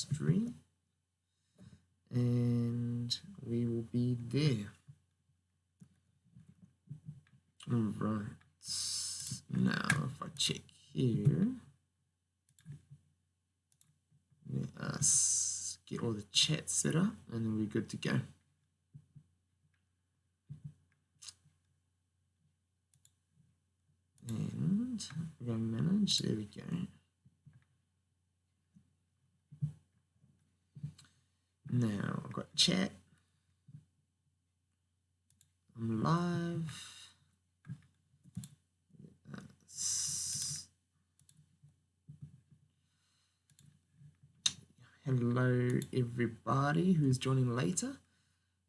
history, and we will be there. All right. Now, if I check here, let us get all the chat set up, and then we're good to go. And we're going to manage. There we go. Now I've got chat. I'm live. Hello everybody who's joining later.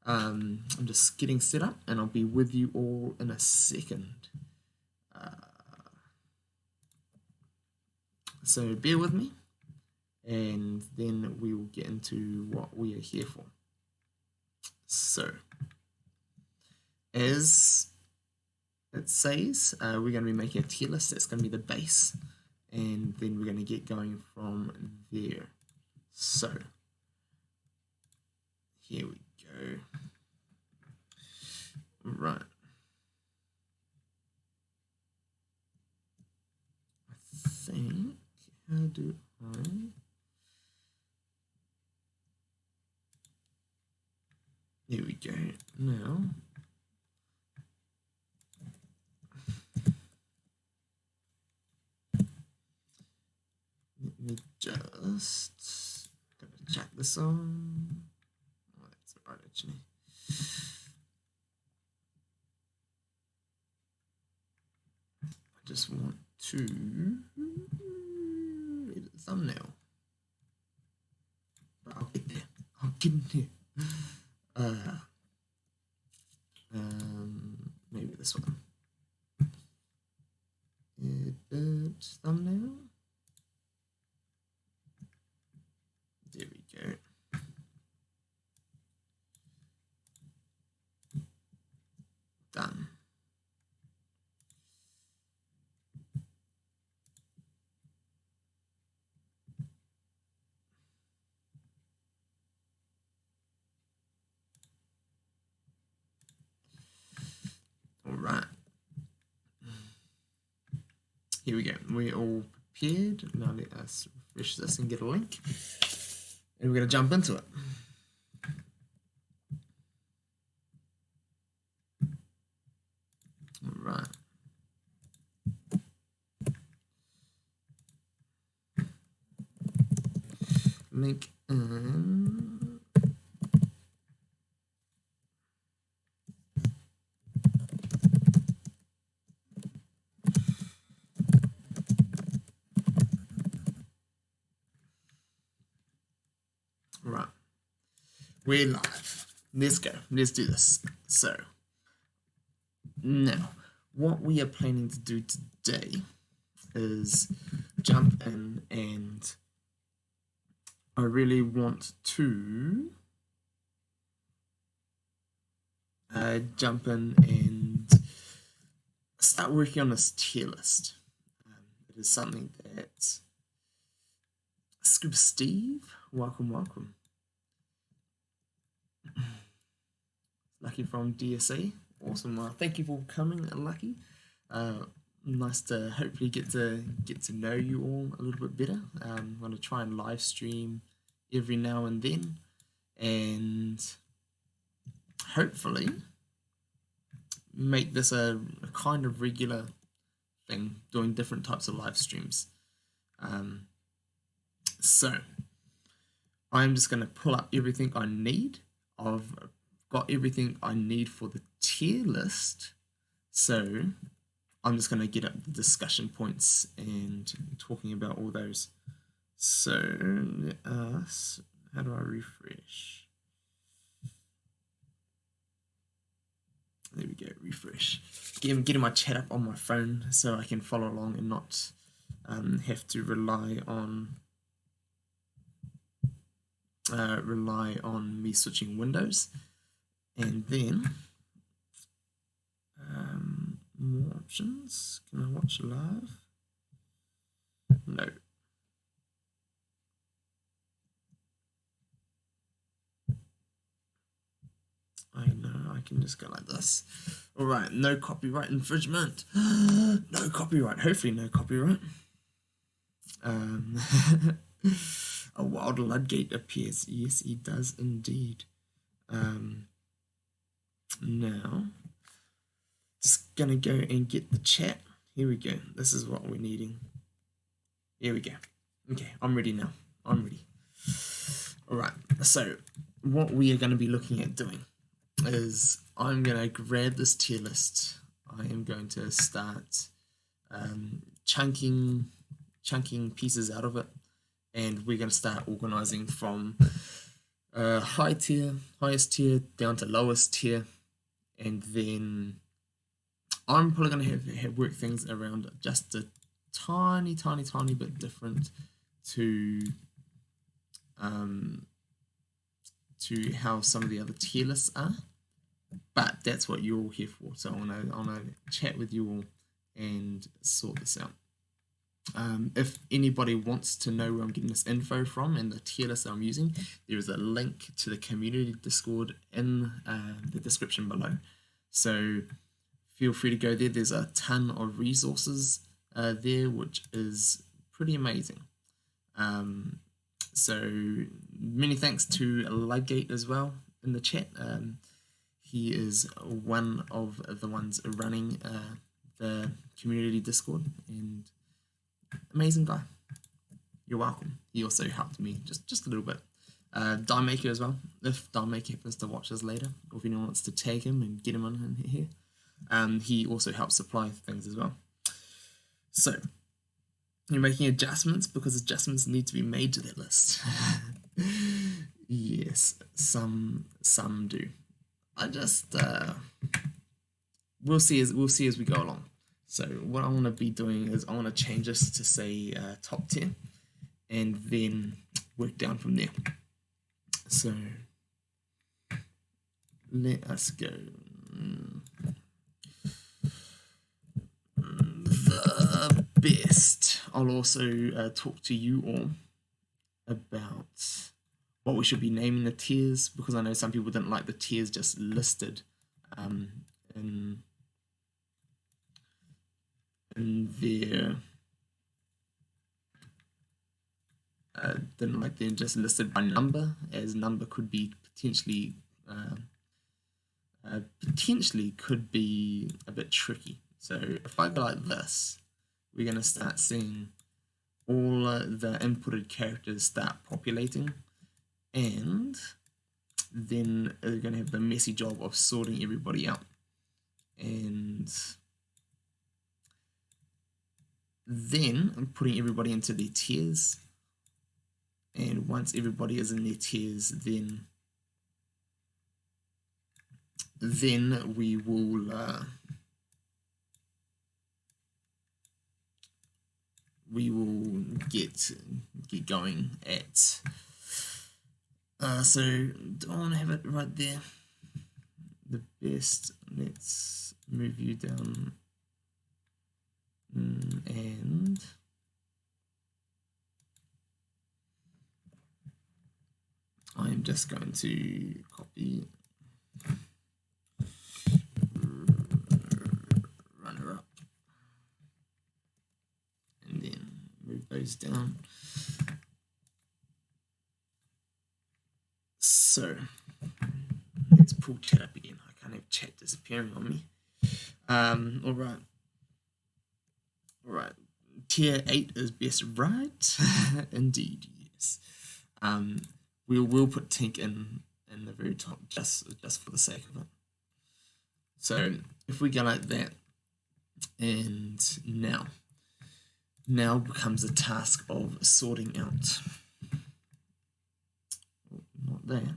I'm just getting set up and I'll be with you all in a second. So bear with me and then we will get into what we are here for. So as it says, we're going to be making a tier list. That's going to be the base, and then we're going to get going from there. So here we go. Right. I think, how do I? There we go. Now, let me just check this on. Oh, that's all right, actually. I just want to edit the thumbnail. But I'll get there. I'll get in there. Maybe this one. Edit thumbnail. There we go. Done. All right. Here we go. We're all prepared. Now let us refresh this and get a link. And we're going to jump into it. All right. Link in. Right. We're live. Let's go. Let's do this. So, now, what we are planning to do today is jump in, and I really want to jump in and start working on this tier list. It is something that Scuba Steve, welcome. Lucky from DSA, awesome. Thank you for coming, Lucky. Nice to hopefully get to know you all a little bit better. I'm going to try and live stream every now and then, and hopefully make this a kind of regular thing, doing different types of live streams. So I'm just going to pull up everything I need. I've got everything I need for the tier list, so I'm just going to get up the discussion points and talking about all those. So let us, how do I refresh? There we go, refresh. Getting my chat up on my phone so I can follow along and not have to rely on me switching windows. And then more options. Can I watch live? No. I can just go like this. All right, no copyright infringement. No copyright. Hopefully, no copyright. A wild Ludgate appears. Yes, he does indeed. Now, just gonna go and get the chat. Here we go. This is what we're needing. Here we go. Okay, I'm ready now. I'm ready. All right. So, what we are going to be looking at doing is I'm going to grab this tier list. I am going to start chunking pieces out of it, and we're going to start organizing from highest tier down to lowest tier, and then I'm probably going to have work things around just a tiny bit different to how some of the other tier lists are, but that's what you're all here for. So I wanna chat with you all and sort this out. If anybody wants to know where I'm getting this info from and the tier list that I'm using, there is a link to the community Discord in the description below. So feel free to go there. There's a ton of resources there, which is pretty amazing. So many thanks to Ludgate as well in the chat. He is one of the ones running the community Discord, and amazing guy. You're welcome. He also helped me just a little bit. Maker as well. If Maker happens to watch us later, or if anyone wants to tag him and get him on here, he also helps supply things as well. So you're making adjustments because adjustments need to be made to that list. Yes, some do. I just we'll see as we go along. So what I want to be doing is I want to change this to say top 10, and then work down from there. So let us go. The best. I'll also talk to you all about what we should be naming the tiers, because I know some people didn't like the tiers just listed in their didn't like them just listed by number, as number could be potentially could be a bit tricky. So if I go like this, we're going to start seeing all the inputted characters start populating, and then we're going to have the messy job of sorting everybody out. And then I'm putting everybody into their tiers, and once everybody is in their tiers, then we will get going at so do I want to have it right there? The best. Let's move you down, and I'm just going to copy runner up, and then move those down. So let's pull chat up again. I can't have chat disappearing on me. All right. Tier 8 is best, right? Indeed, yes. We will put Tink in the very top just for the sake of it. So if we go like that, and now becomes the task of sorting out. Not there.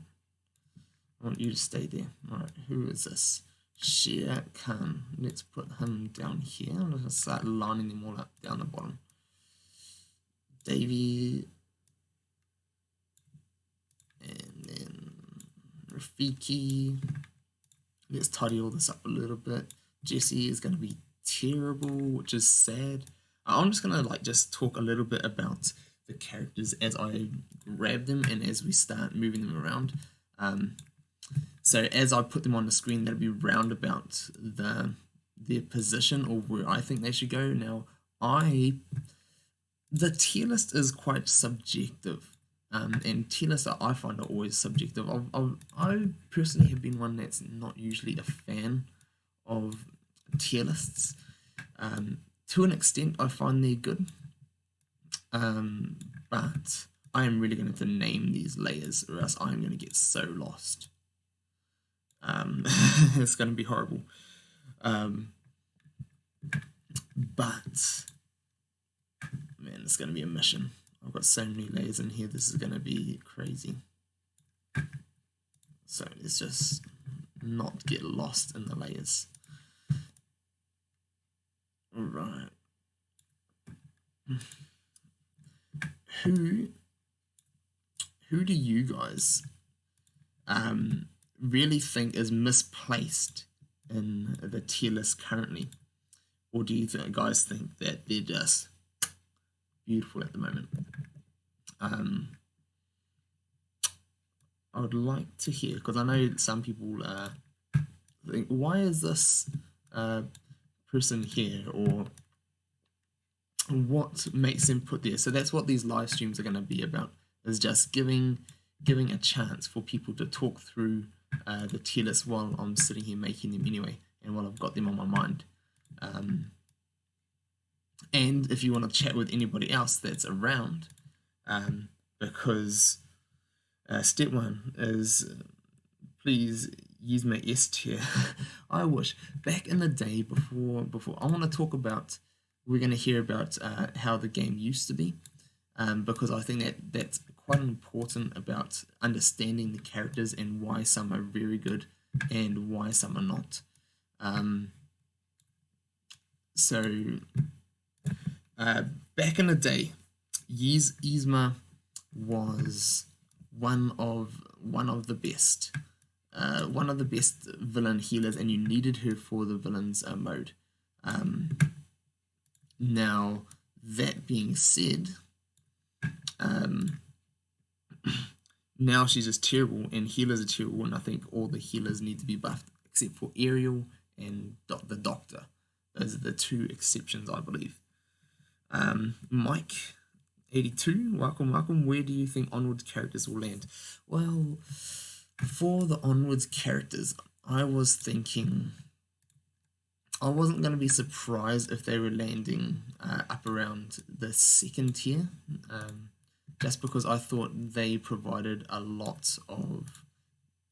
I want you to stay there. All right, who is this? Shere Khan. Let's put him down here. I'm going to start lining them all up down the bottom. Davey. And then Rafiki. Let's tidy all this up a little bit. Jesse is going to be terrible, which is sad. I'm just going to just talk a little bit about the characters as I grab them and as we start moving them around. So as I put them on the screen, that'll be round about their position or where I think they should go. Now, the tier list is quite subjective, and tier lists I find are always subjective. I personally have been one that's not usually a fan of tier lists. To an extent, I find they're good, but I am really going to have to name these layers, or else I'm going to get so lost. It's going to be horrible. But man, it's going to be a mission. I've got so many layers in here. This is going to be crazy. So let's just not get lost in the layers. All right. Who do you guys really think is misplaced in the tier list currently? Or do you guys think that they're just beautiful at the moment? I would like to hear, because I know some people think, why is this person here, or what makes them put there? So that's what these live streams are going to be about, is just giving a chance for people to talk through the tier list while I'm sitting here making them anyway, and while I've got them on my mind. And if you want to chat with anybody else that's around, because step one is please use my S tier. I wish back in the day before I want to talk about, we're going to hear about how the game used to be, because I think that's quite important about understanding the characters and why some are very good and why some are not. So back in the day, Yzma was one of the best. One of the best villain healers, and you needed her for the villains mode. Now, that being said, now she's just terrible, and healers are terrible, and I think all the healers need to be buffed, except for Ariel and the Doctor. Those are the two exceptions, I believe. Mike, 82, welcome. Where do you think Onwards characters will land? Well, for the Onwards characters, I was thinking I wasn't going to be surprised if they were landing up around the second tier, just because I thought they provided a lot of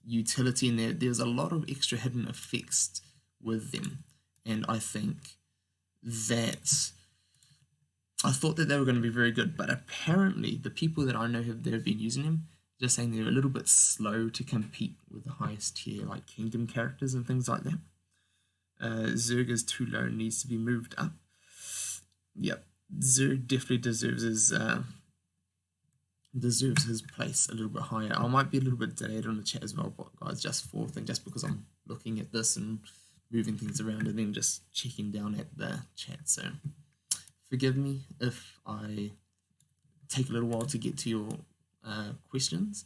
utility in there. There's a lot of extra hidden effects with them, and I think that I thought that they were going to be very good, but apparently the people that I know that have been using them just saying they're a little bit slow to compete with the highest tier, like Kingdom characters and things like that. Zerg is too low, needs to be moved up. Yep, Zerg definitely deserves his place a little bit higher. I might be a little bit delayed on the chat as well, but guys, just because I'm looking at this and moving things around and then just checking down at the chat. So forgive me if I take a little while to get to your questions,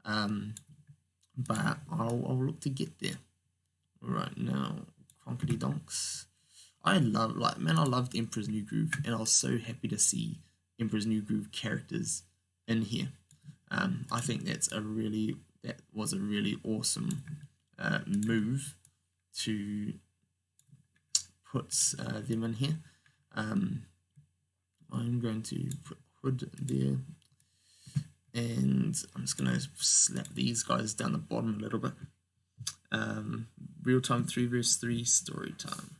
but I'll look to get there. Right now, Conkety Donks. I loved Emperor's New Groove, and I was so happy to see Emperor's New Groove characters in here. I think that was a really awesome move to put them in here. I'm going to put Hood there, and I'm just going to slap these guys down the bottom a little bit. Real time 3v3 story time.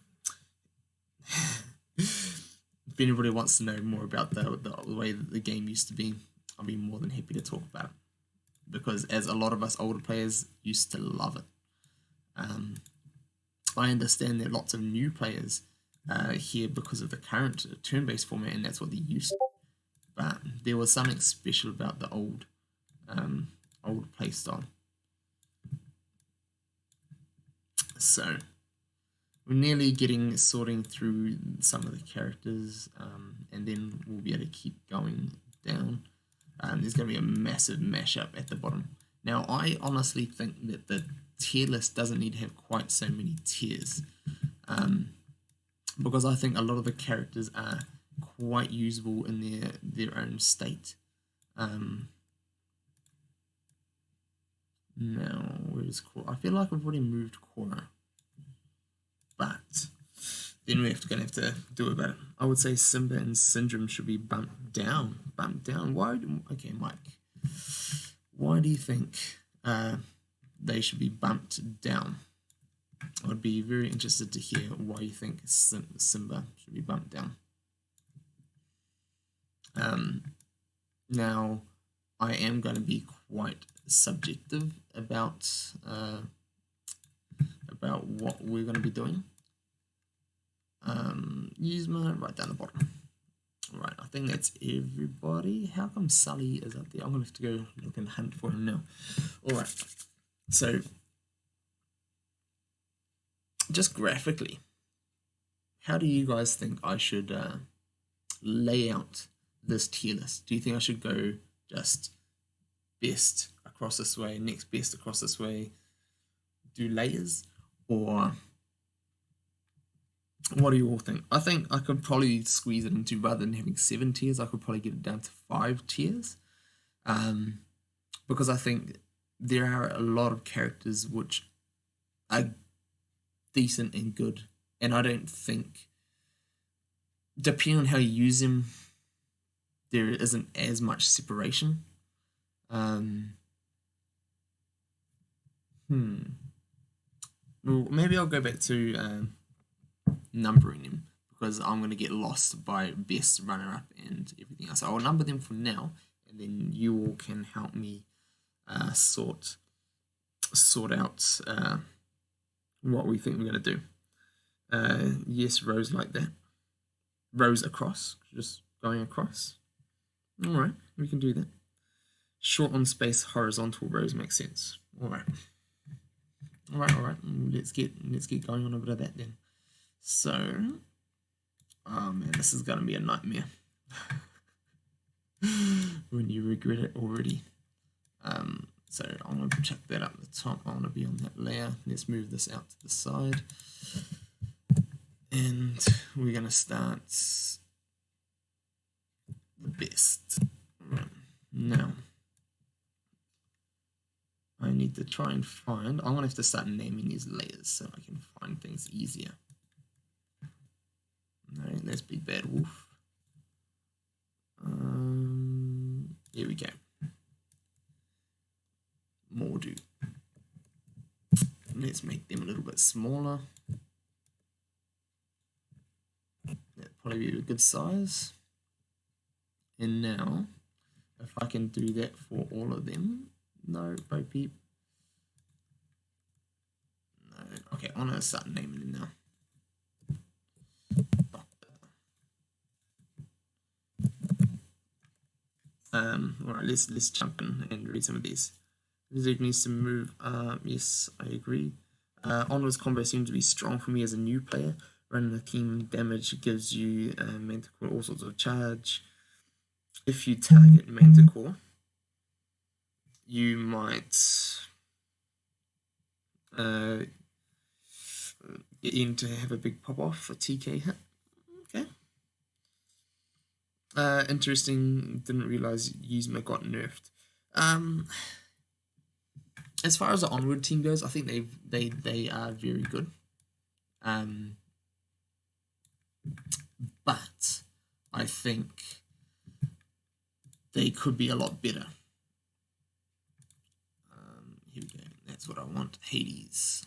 If anybody wants to know more about the way that the game used to be, I'll be more than happy to talk about it, because as a lot of us older players used to love it. I understand there are lots of new players here because of the current turn-based format, and that's what they used to. But there was something special about the old playstyle. So we're nearly sorting through some of the characters, and then we'll be able to keep going down. There's going to be a massive mashup at the bottom. Now, I honestly think that tier list doesn't need to have quite so many tiers, because I think a lot of the characters are quite usable in their own state. Now, where's Korra? I feel like I've already moved Korra, but then we're gonna have to do about it. I would say Simba and Syndrome should be bumped down. Bumped down. Why? Okay, Mike. Why do you think they should be bumped down? I would be very interested to hear why you think Simba should be bumped down. Now, I am going to be quite subjective about what we're going to be doing. Yuzma right down the bottom. Right, I think that's everybody. How come Sully is up there? I'm going to have to go look and hunt for him now. All right, so just graphically, how do you guys think I should lay out this tier list? Do you think I should go just best across this way, next best across this way, do layers, or what do you all think? I think I could probably squeeze it into, rather than having 7 tiers, I could probably get it down to 5 tiers, because I think there are a lot of characters which are decent and good, and I don't think, depending on how you use them, there isn't as much separation. Well, maybe I'll go back to numbering them, because I'm going to get lost by best, runner-up, and everything else. So I'll number them for now, and then you all can help me sort out what we think we're going to do. Yes, rows like that. Rows across, just going across. All right, we can do that. Short on space, horizontal rows make sense. All right. Let's get going on a bit of that then. So, oh man, this is gonna be a nightmare when you regret it already. So I'm gonna check that up at the top. I want to be on that layer. Let's move this out to the side, and we're gonna start the best. Right. Now, I need to try and find. I'm gonna have to start naming these layers so I can find things easier. Alright, let's be Bad Wolf. Here we go. Mordu. Let's make them a little bit smaller. That'd probably be a good size. And now, if I can do that for all of them. No, Bo Peep. No. Okay, I'm gonna start naming them now. Alright, let's jump in and read some of these. Music needs to move. Yes, I agree. Onwards combo seems to be strong for me as a new player. Running the team damage gives you Manticore all sorts of charge. If you target Manticore, you might get in to have a big pop off for TK hit. Okay. Interesting. Didn't realize Yuzma got nerfed. As far as the Onward team goes, I think they are very good. But I think they could be a lot better. Here we go. That's what I want. Hades.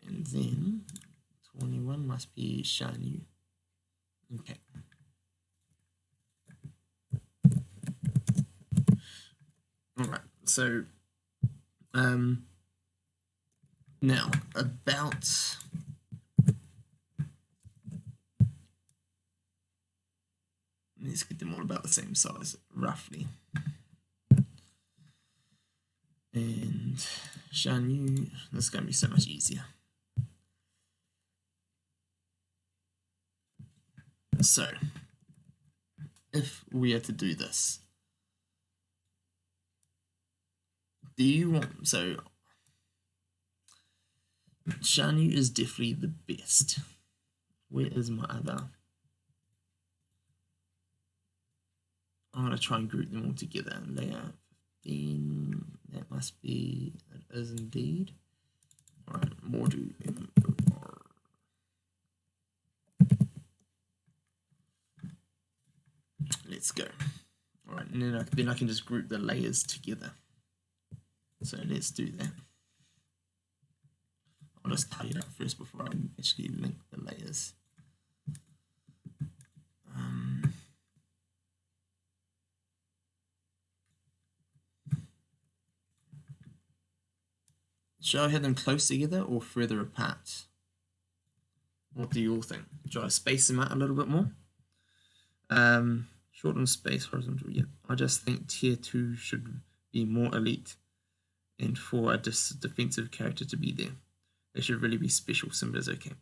And then 21 must be Shan Yu. Okay. Alright, so now about let's get them all about the same size, roughly. And Shan Yu, this is going to be so much easier. So, if we are to do this, Do you want so Shan Yu is definitely the best. Where is my other? I'm gonna try and group them all together. Layout 15. That must be. That is indeed. All right, more do. Let's go. All right, and then I can just group the layers together. So let's do that. I'll just tidy it up first before I actually link the layers. Should I have them close together or further apart? What do you all think? Should I space them out a little bit more? Shorten space, horizontal, yeah. I just think tier 2 should be more elite, and for a defensive character to be there. They should really be special. Simba is okay.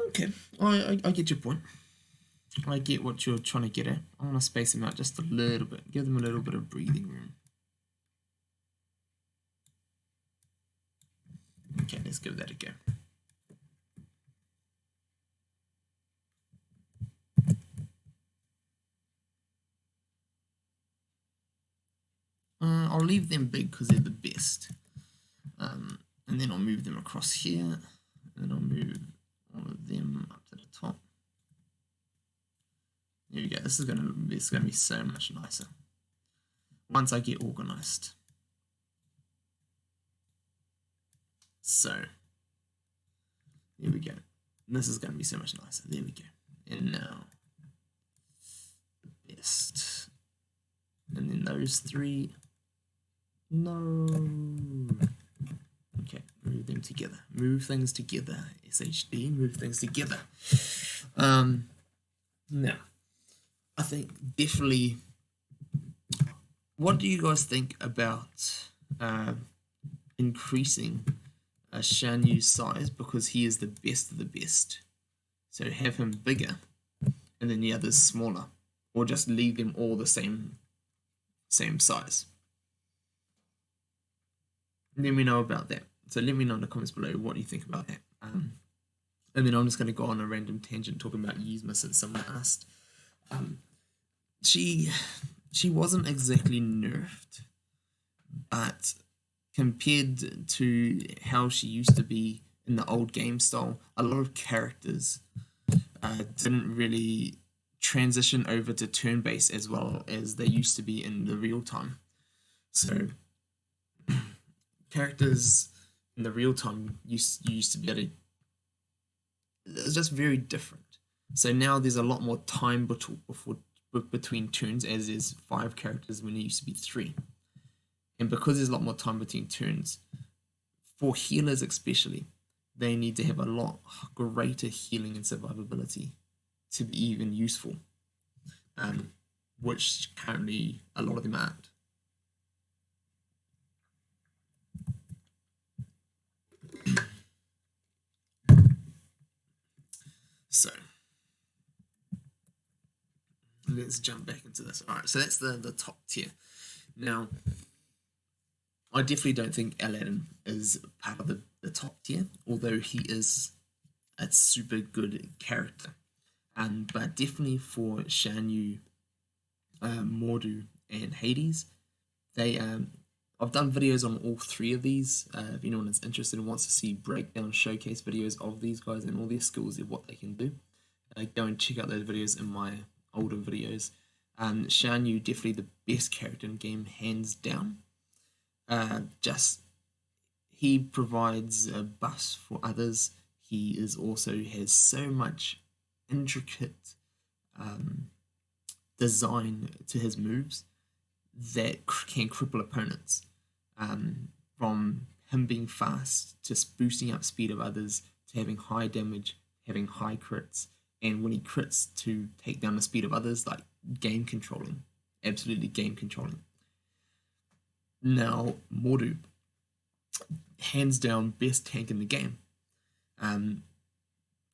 Okay, I get your point. I get what you're trying to get at. I want to space them out just a little bit. Give them a little bit of breathing room. Okay, let's give that a go. I'll leave them big because they're the best. And then I'll move them across here. And I'll move all of them up to the top. There we go. This is gonna be so much nicer once I get organized. So there we go. This is gonna be so much nicer. There we go. And now the best. And then those three. No. Okay, move them together. Move things together. SHD, move things together. Now, I think definitely. What do you guys think about increasing Shan Yu's size because he is the best of the best? So have him bigger, and then the others smaller, or just leave them all the same size. Let me know about that. So let me know in the comments below what you think about that. And then I'm just going to go on a random tangent talking about Yzma since someone asked. She wasn't exactly nerfed, but compared to how she used to be in the old game style, a lot of characters didn't really transition over to turn-based as well as they used to be in the real time. So characters in the real time used to be able to, it was just very different. So now there's a lot more time between turns, as there's 5 characters when it used to be 3. And because there's a lot more time between turns, for healers especially, they need to have a lot greater healing and survivability to be even useful, which currently a lot of them aren't. So let's jump back into this. All right, so that's the top tier. Now, I definitely don't think Aladdin is part of the top tier, although he is a super good character. But definitely for Shan Yu, Mordu, and Hades, they I've done videos on all 3 of these. If anyone is interested and wants to see breakdown showcase videos of these guys and all their skills and what they can do, go and check out those videos in my older videos. Shan Yu, definitely the best character in the game, hands down. He provides a bus for others. He is also has so much intricate design to his moves that can cripple opponents. From him being fast, just boosting up speed of others, to having high damage, having high crits, and when he crits to take down the speed of others, like game controlling, absolutely game controlling. Now, Mordu, hands down best tank in the game.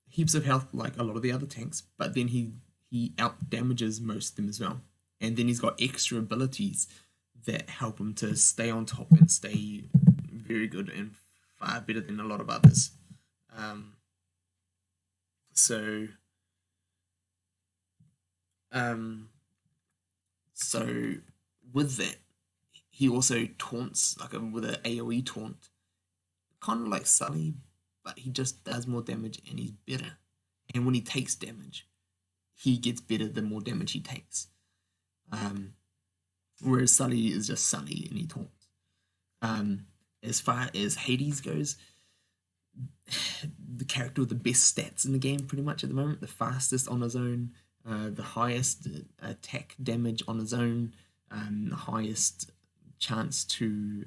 Heaps of health like a lot of the other tanks, but then he out damages most of them as well. And then he's got extra abilities that help him to stay on top and stay very good and far better than a lot of others. Um, so um, so with that, he also taunts like with an AoE taunt, kind of like Sully, but he just does more damage and he's better. And when he takes damage, he gets better the more damage he takes. Whereas Sully is just Sully and he taunts. As far as Hades goes, the character with the best stats in the game pretty much at the moment, the fastest on his own, the highest attack damage on his own, the highest chance to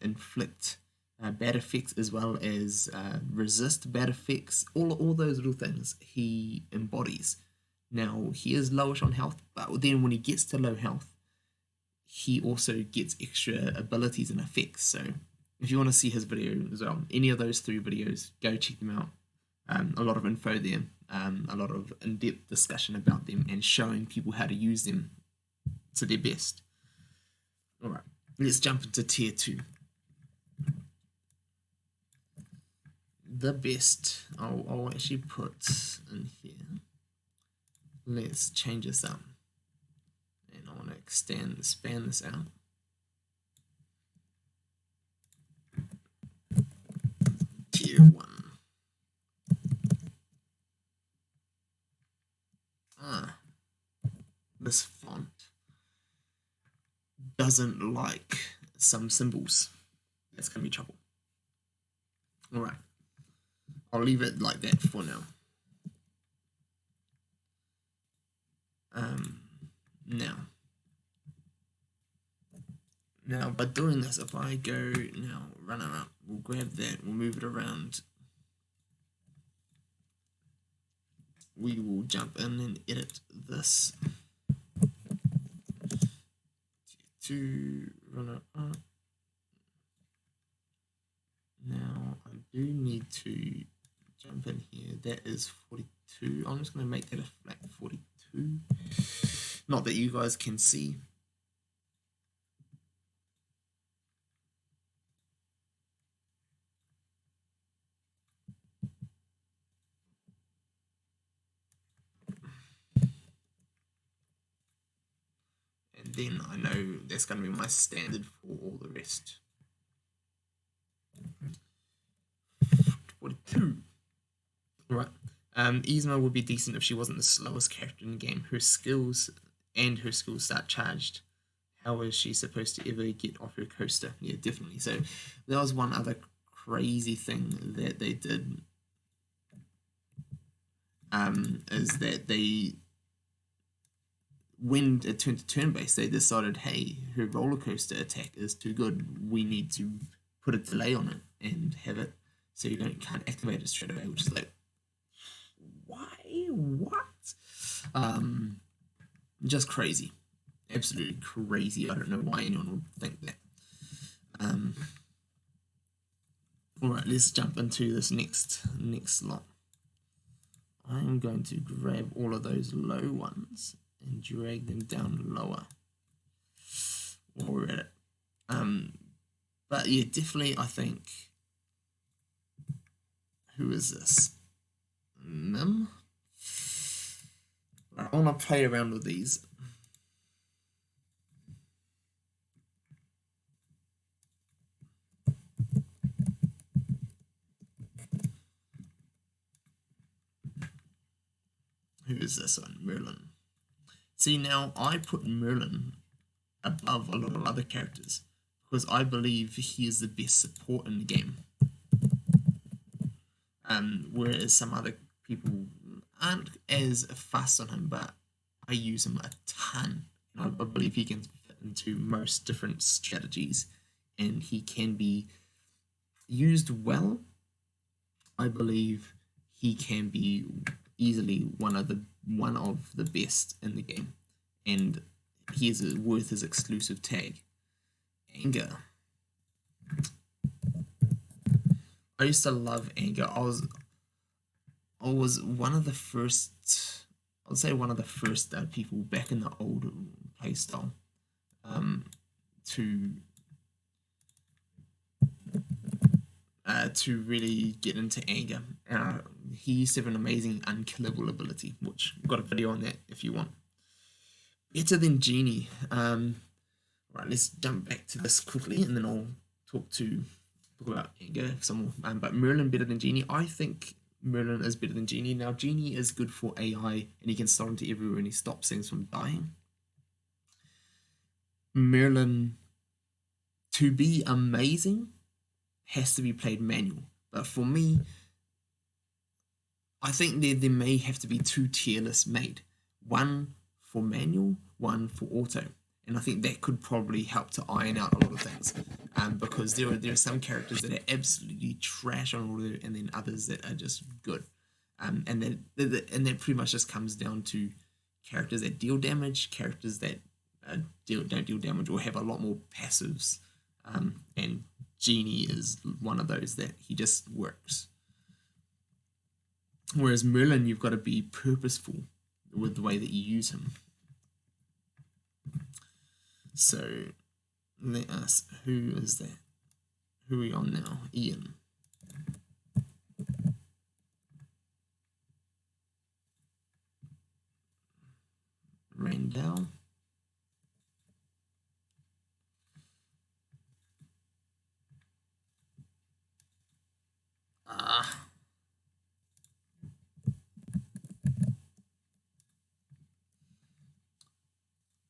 inflict bad effects as well as resist bad effects, all those little things he embodies. Now, he is lowish on health, but then when he gets to low health, he also gets extra abilities and effects. So if you want to see his video as well, any of those 3 videos, go check them out. A lot of info there, a lot of in-depth discussion about them and showing people how to use them to their best. All right, let's jump into tier 2. The best, I'll actually put in here. Let's change this up. And I want to span this out. Tier 1. This font doesn't like some symbols. That's going to be trouble. Alright. I'll leave it like that for now. Now by doing this, if I go now runner up, we'll grab that, we'll move it around. We will jump in and edit this to runner up. Now I do need to jump in here. That is 42. I'm just going to make that a flat 42. Not that you guys can see. And then I know that's going to be my standard for all the rest. 42. Alright. Yzma would be decent if she wasn't the slowest character in the game. Her skills start charged. How is she supposed to ever get off her coaster? Yeah, definitely. So that was one other crazy thing that they did. Is that they, when it turned to turn-based, they decided, hey, her roller coaster attack is too good. We need to put a delay on it and have it so you can't activate it straight away, which is like, why? What? Just crazy. Absolutely crazy. I don't know why anyone would think that. Alright, let's jump into this next lot. I'm going to grab all of those low ones and drag them down lower while we're at it. But yeah, definitely I think, who is this? Mim? I want to play around with these. Who is this one? Merlin. See, now I put Merlin above a lot of other characters because I believe he is the best support in the game. Whereas some other people aren't as fast on him, but I use him a ton. I believe he can fit into most different strategies and he can be used well. I believe he can be easily one of the best in the game, and he is worth his exclusive tag. Anger. I used to love Anger. I was one of the first. I'd say one of the first people back in the old playstyle to really get into anger. He used to have an amazing unkillable ability, which I've got a video on that if you want. Better than Genie. Right, let's jump back to this quickly, and then I'll talk about anger some more. But Merlin better than Genie. I think Merlin is better than Genie. Now, Genie is good for AI, and he can start into everywhere, and he stops things from dying. Merlin, to be amazing, has to be played manual. But for me, I think there may have to be two tier lists made. One for manual, one for auto. And I think that could probably help to iron out a lot of things. Because there are some characters that are absolutely trash on auto, and then others that are just good. And that pretty much just comes down to characters that deal damage, characters that don't deal damage or have a lot more passives. And Genie is one of those that he just works. Whereas Merlin, you've got to be purposeful with the way that you use him. So let us, who is that? Who are we on now? Ian. Randall.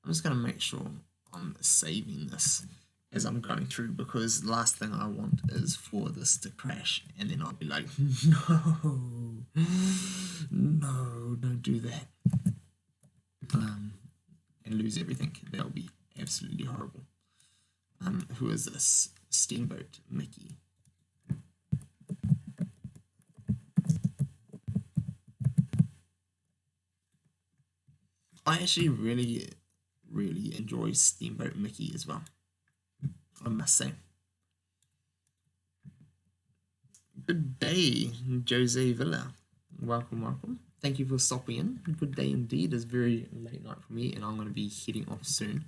I'm just going to make sure I'm saving this as I'm going through, because the last thing I want is for this to crash and then I'll be like, no, don't do that, and lose everything. That'll be absolutely horrible. Who is this? Steamboat Mickey. I actually really enjoy Steamboat Mickey as well, I must say. Good day, Jose Villa. Welcome. Thank you for stopping in. Good day indeed. It's very late night for me, and I'm going to be heading off soon.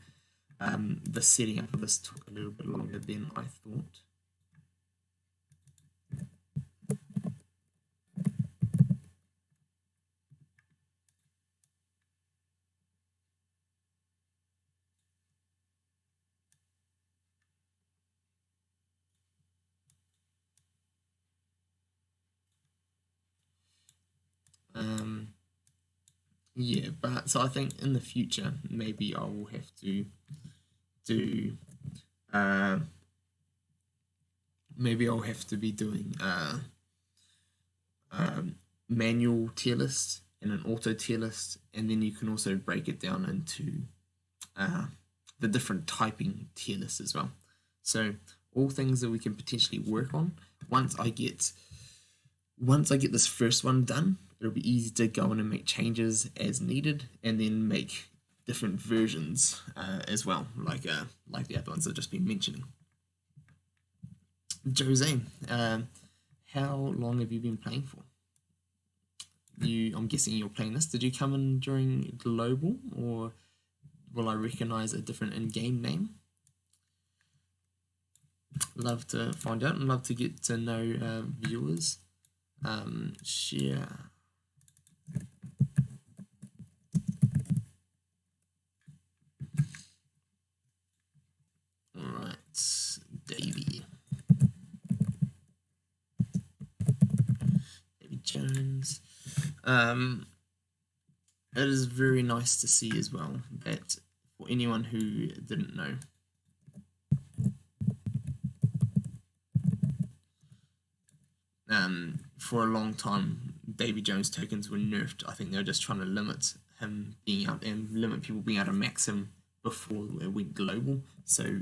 The setting up of this took a little bit longer than I thought. Yeah, but so I think in the future maybe I will have to do maybe I'll have to be doing manual tier list and an auto tier list, and then you can also break it down into the different typing tier lists as well. So all things that we can potentially work on. Once I get this first one done, it'll be easy to go in and make changes as needed, and then make different versions as well, like the other ones I've just been mentioning. Jose, how long have you been playing for? I'm guessing you're playing this. Did you come in during global, or will I recognize a different in-game name? Love to find out and love to get to know viewers. Share. Alright, Davey Jones. It is very nice to see as well that, for anyone who didn't know, for a long time Davy Jones tokens were nerfed. I think they were just trying to limit him being out and limit people being able to max him before it went global. So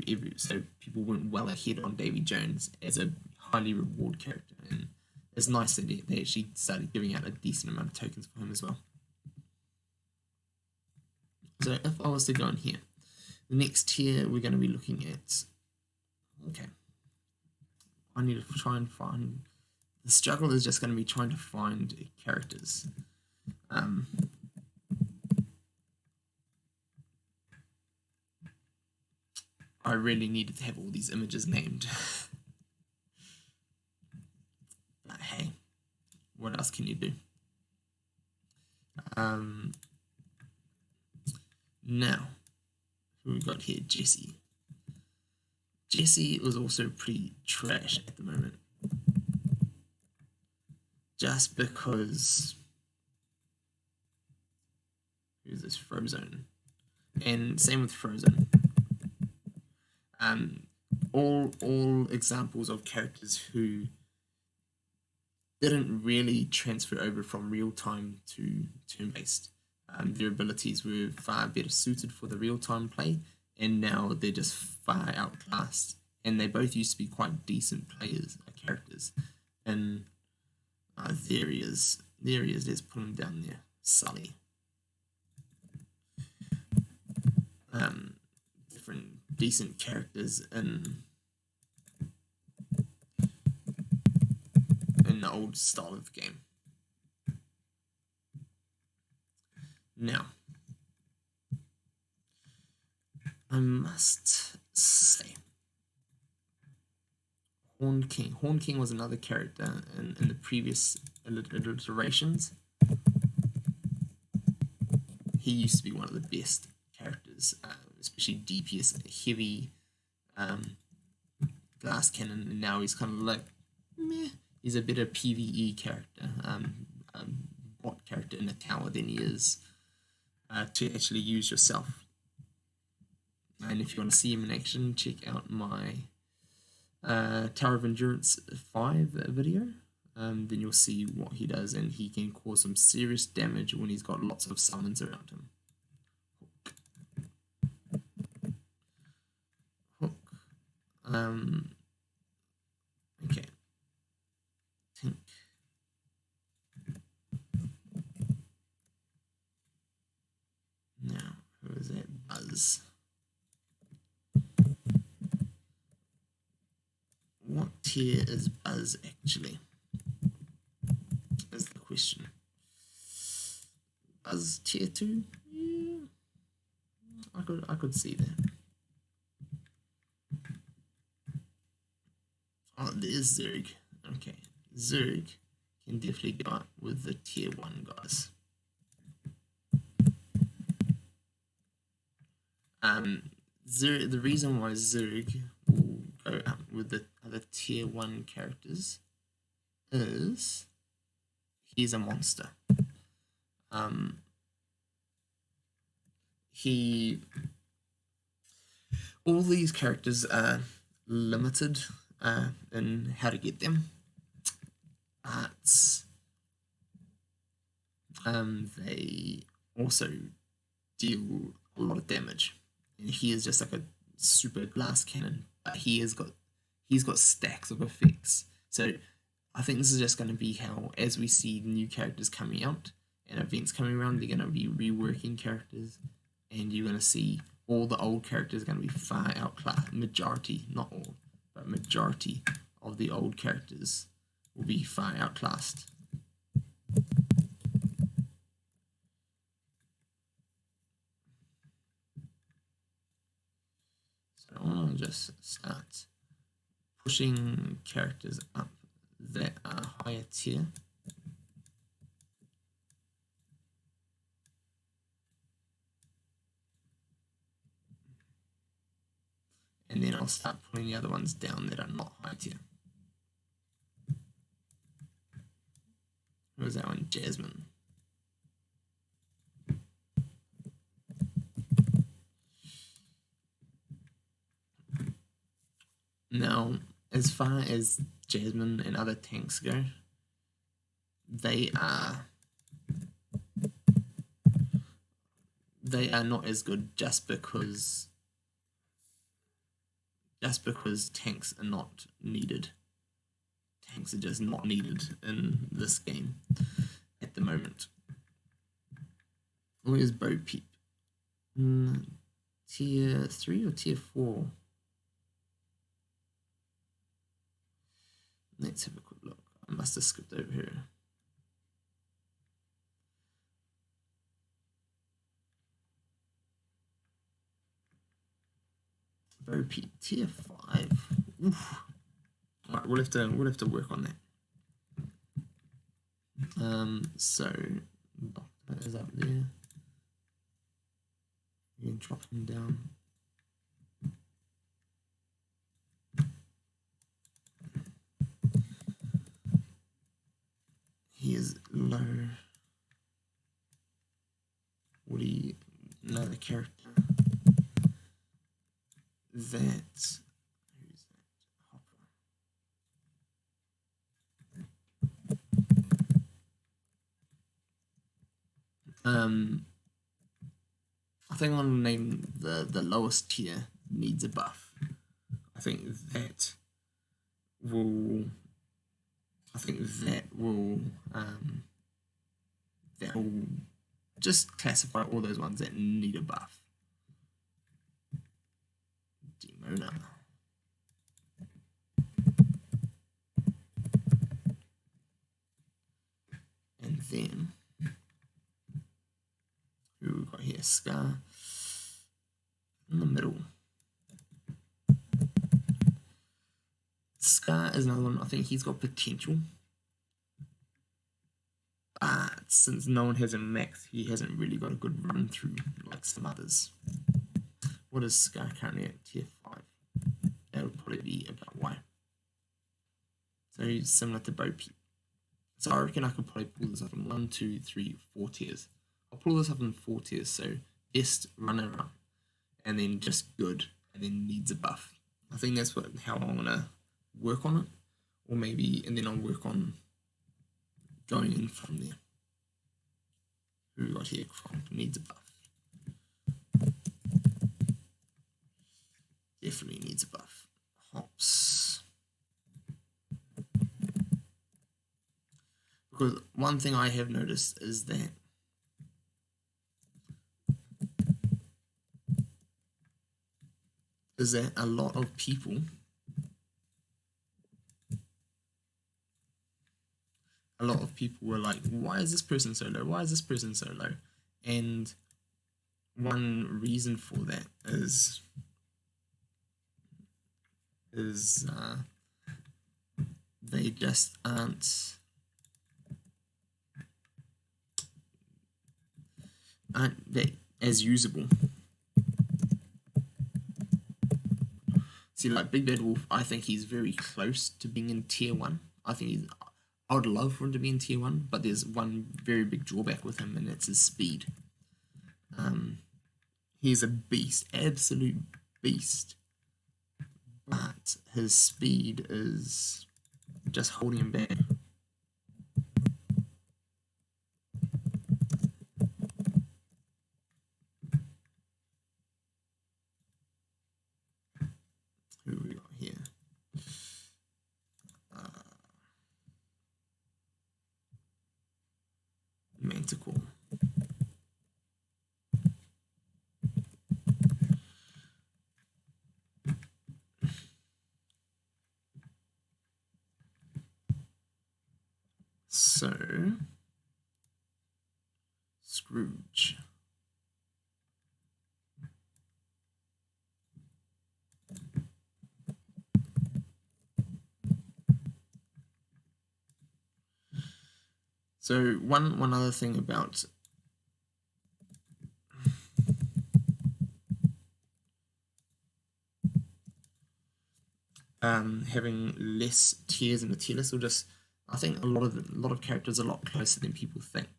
people went well ahead on Davy Jones as a highly reward character, and it's nice that they actually started giving out a decent amount of tokens for him as well. So if I was to go in here, the next tier we're going to be looking at, okay, I need to try and find, the struggle is just going to be trying to find characters. I I really needed to have all these images named. But hey, what else can you do? Now, who we got here? Jesse. Jesse was also pretty trash at the moment. Just because... Who's this? Frozone. And same with Frozen. All examples of characters who didn't really transfer over from real-time to turn-based. Their abilities were far better suited for the real-time play, and now they're just far outclassed. And they both used to be quite decent players, characters. And there he is. Let's put him down there. Sully. Different decent characters in the old style of the game. Now, I must say, Horn King. Horn King was another character in the previous iterations. He used to be one of the best characters, especially DPS heavy glass cannon, and now he's kind of like meh. He's a better PvE character, bot character in a tower than he is to actually use yourself. And if you want to see him in action, check out my Tower of Endurance 5 video. Then you'll see what he does, and he can cause some serious damage when he's got lots of summons around him. Hook. Okay. Tink. Now, who is that? Buzz. What tier is Buzz actually? Is the question. Buzz tier 2? Yeah. I could see that. Oh, there's Zerg. Okay. Zerg can definitely go up with the tier 1 guys. The reason why Zerg will go up with the other tier 1 characters is he's a monster. All these characters are limited in how to get them, but they also deal a lot of damage. And he is just like a super glass cannon, but he's got stacks of effects. So I think this is just going to be how, as we see new characters coming out and events coming around, they're going to be reworking characters, and you're going to see all the old characters are going to be far outclassed. Majority, not all, but majority of the old characters will be far outclassed. So I'll just start pushing characters up that are higher tier. And then I'll start putting the other ones down that are not high tier. What was that one? Jasmine. Now, as far as Jasmine and other tanks go, they are not as good just because tanks are not needed. Tanks are just not needed in this game at the moment. Where's Bo Peep? Tier 3 or tier 4? Let's have a quick look. I must have skipped over here. OP tier 5. Oof. Alright, we'll have to work on that. So Doctor is up there. You can drop him down. He is low. Woody, another character. Who's that? Hopper. I think I'm gonna name the lowest tier needs a buff. I think that will that will just classify all those ones that need a buff. Demona. And then who we got here? Scar in the middle. Scar is another one. I think he's got potential. But since no one has a max, he hasn't really got a good run through like some others. What is Scar currently at tier 5? That would probably be about Y. So he's similar to Bo Peep. So I reckon I could probably pull this up in 1, 2, 3, 4 tiers. I'll pull this up in 4 tiers. So best, runner up, and then just good, and then needs a buff. I think that's how I'm gonna work on it, or maybe, and then I'll work on going in from there. Who we got here? Kronk needs a buff. Definitely needs a buff. Hops. Because one thing I have noticed is that a lot of people were like, why is this person so low? Why is this person so low? And one reason for that is they just aren't they as usable. See, like Big Bad Wolf, I think he's very close to being in tier 1. I would love for him to be in tier 1, but there's one very big drawback with him, and it's his speed. He's a beast, absolute beast, but his speed is just holding him back. Who we got here? Manticore. So, Scrooge. So one other thing about having less tiers in the tier list, or just I think a lot of characters are a lot closer than people think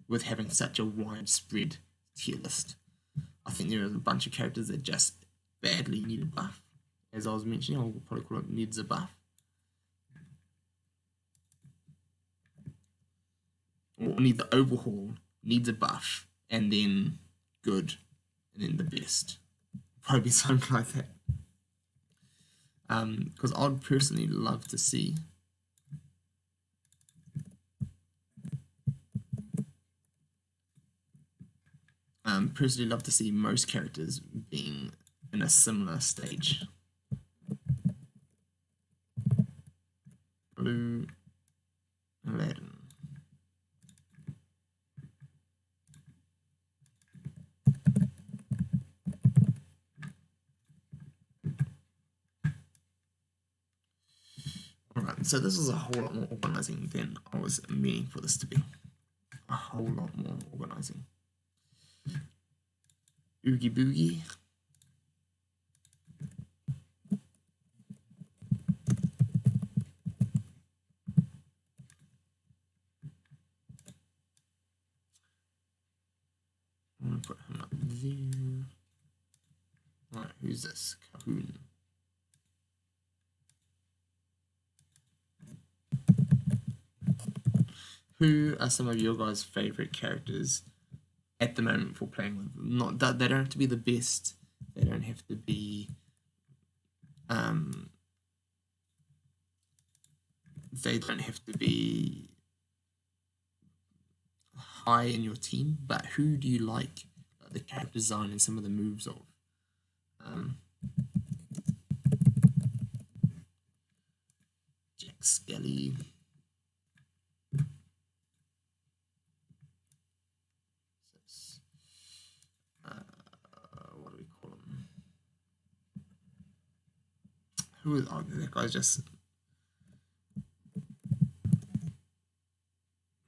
with having such a widespread tier list. I think there are a bunch of characters that just badly need a buff. As I was mentioning, I'll probably call it needs a buff. Or needs an overhaul, needs a buff, and then good, and then the best. Probably something like that. Because I'd personally love to see most characters being in a similar stage. Blue, Aladdin. So this is a whole lot more organizing than I was meaning for this to be. A whole lot more organizing. Oogie boogie. I'm gonna put him up there. Alright, who's this? Cahoon. Who are some of your guys' favorite characters at the moment for playing with? Not that they don't have to be the best. They don't have to be they don't have to be high in your team, but who do you like the character design and some of the moves of? Jack Skelly. What do we call him? Who is that guy's just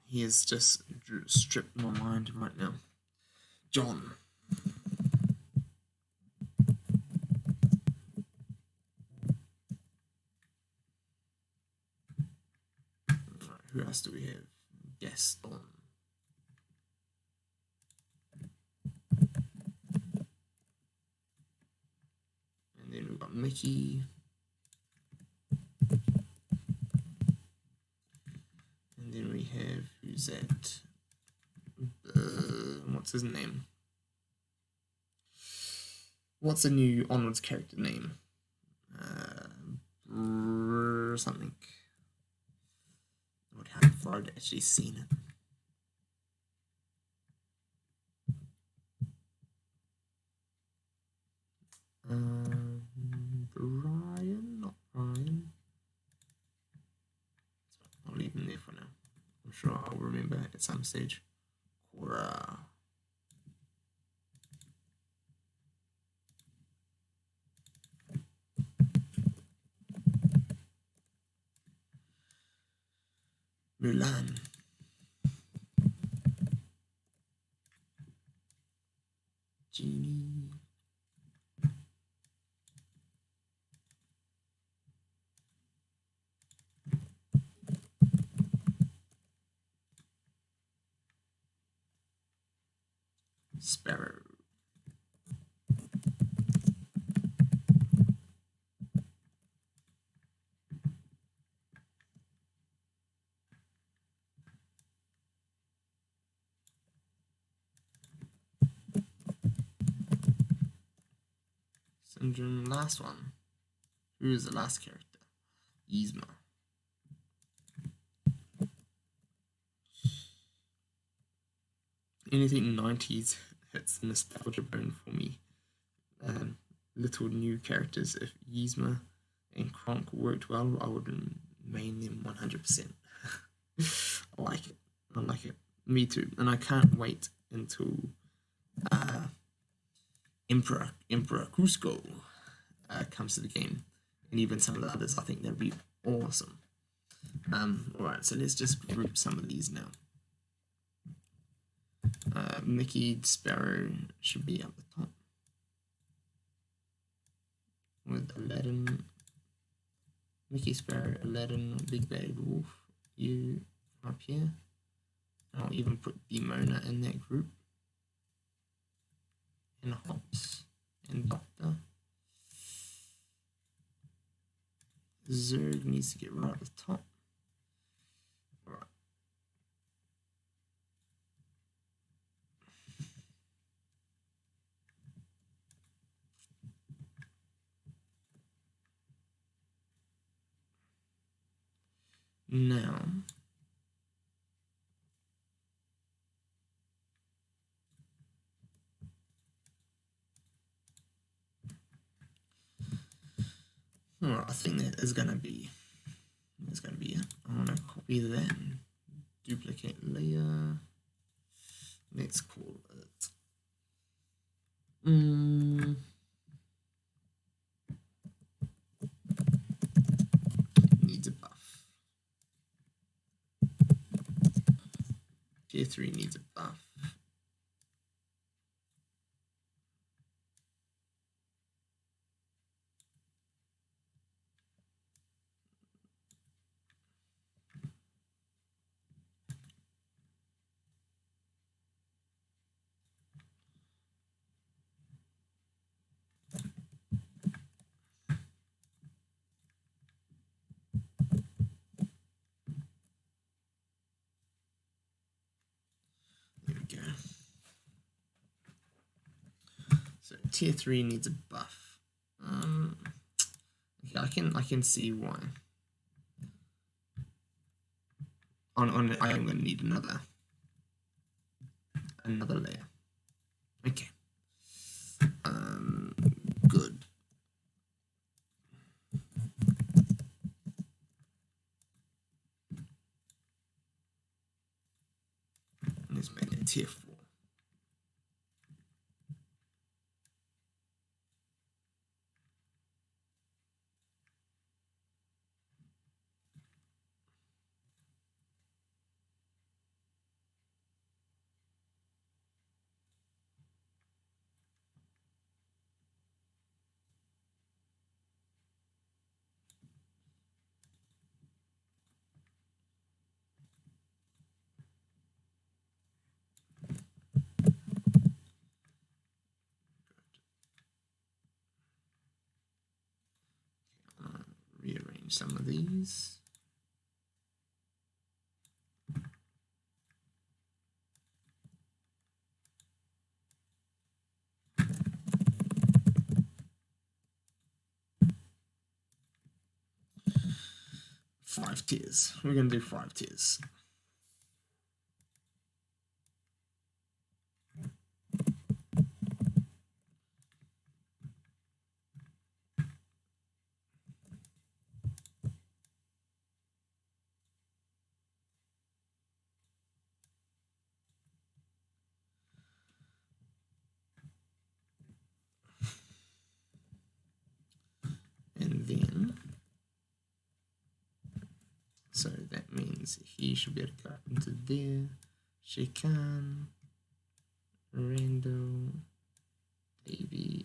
he has just stripped my mind right now. John. Right, who else do we have? Gaston. And then we've got Mickey. And then we have, who's that? What's his name? What's the new Onwards character name? Something. I would have if I'd actually seen it. Brian, not Brian. I'll leave him there for now. I'm sure I'll remember at some stage. Cora. Mulan. Genie. Sparrow. Syndrome, last one. Who is the last character? Yzma. Anything 90s hits the nostalgia bone for me. Little new characters. If Yzma and Kronk worked well, I would main them 100%. I like it. I like it. Me too. And I can't wait until Emperor Cusco comes to the game, and even some of the others. I think that'd be awesome. Alright, so let's just group some of these now. Mickey Sparrow should be at the top with Aladdin. Mickey Sparrow, Aladdin, Big Bad Wolf, you up here. I'll even put Demona in that group. And Hops and Doctor. Zerg needs to get right at the top. Right. Now, I think that is going to be it. I want to copy that and duplicate layer. Let's call it needs a buff. tier 3 needs a buff. There we go. So tier 3 needs a buff. Okay, I can see why. I am going to need another layer. Okay. Good. Let's make it tier 4. Rearrange some of these. Five tiers. We're going to do 5 tiers. And then, so that means he should be able to go into there. She can. Randall. Davey.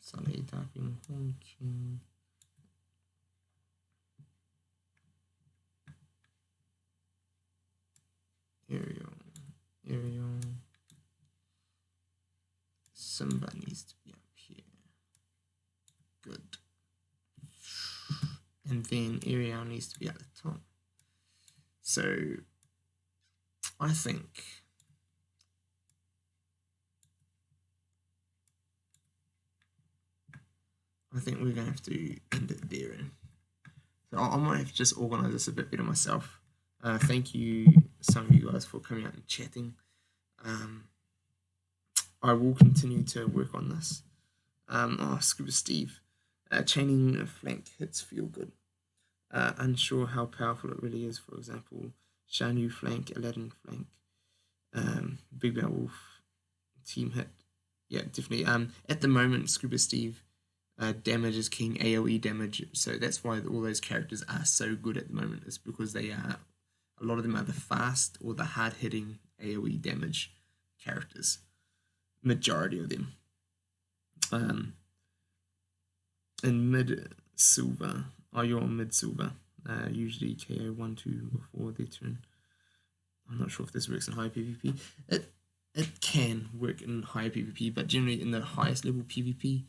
Sunday tapping honking. Ariel. Simba needs to be up here. Good. And then Ariel needs to be at the top. So I think we're gonna have to end it there. So I might have to just organize this a bit better myself. Thank you, some of you guys, for coming out and chatting. I will continue to work on this. Scuba Steve, chaining flank hits feel good. Unsure how powerful it really is. For example, Shanu flank, Aladdin flank, Big Bad Wolf, team hit. Yeah, definitely. At the moment, Scuba Steve, damage is king, AoE damage. So that's why all those characters are so good at the moment. Is because they are, a lot of them are the fast or the hard hitting AoE damage characters. Majority of them. In mid silver, are you on mid silver? Usually KO 1-2 before their turn. I'm not sure if this works in high PvP. It can work in high PvP, but generally in the highest level PvP,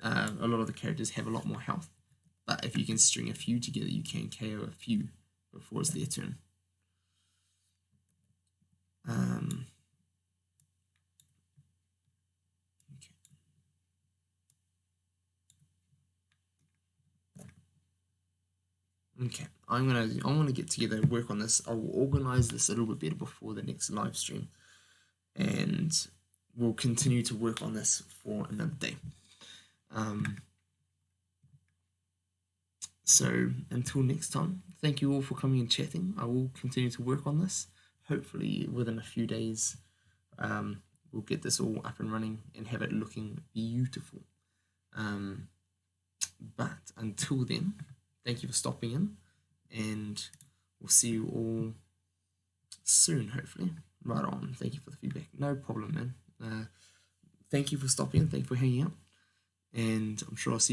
a lot of the characters have a lot more health. But if you can string a few together, you can KO a few before it's their turn. Okay, I'm gonna get together, work on this. I will organize this a little bit better before the next live stream, and we'll continue to work on this for another day. So until next time, thank you all for coming and chatting. I will continue to work on this. Hopefully within a few days, we'll get this all up and running and have it looking beautiful. But until then, thank you for stopping in, and we'll see you all soon, hopefully. Right on. Thank you for the feedback. No problem, man. Thank you for stopping in. Thank you for hanging out. And I'm sure I'll see you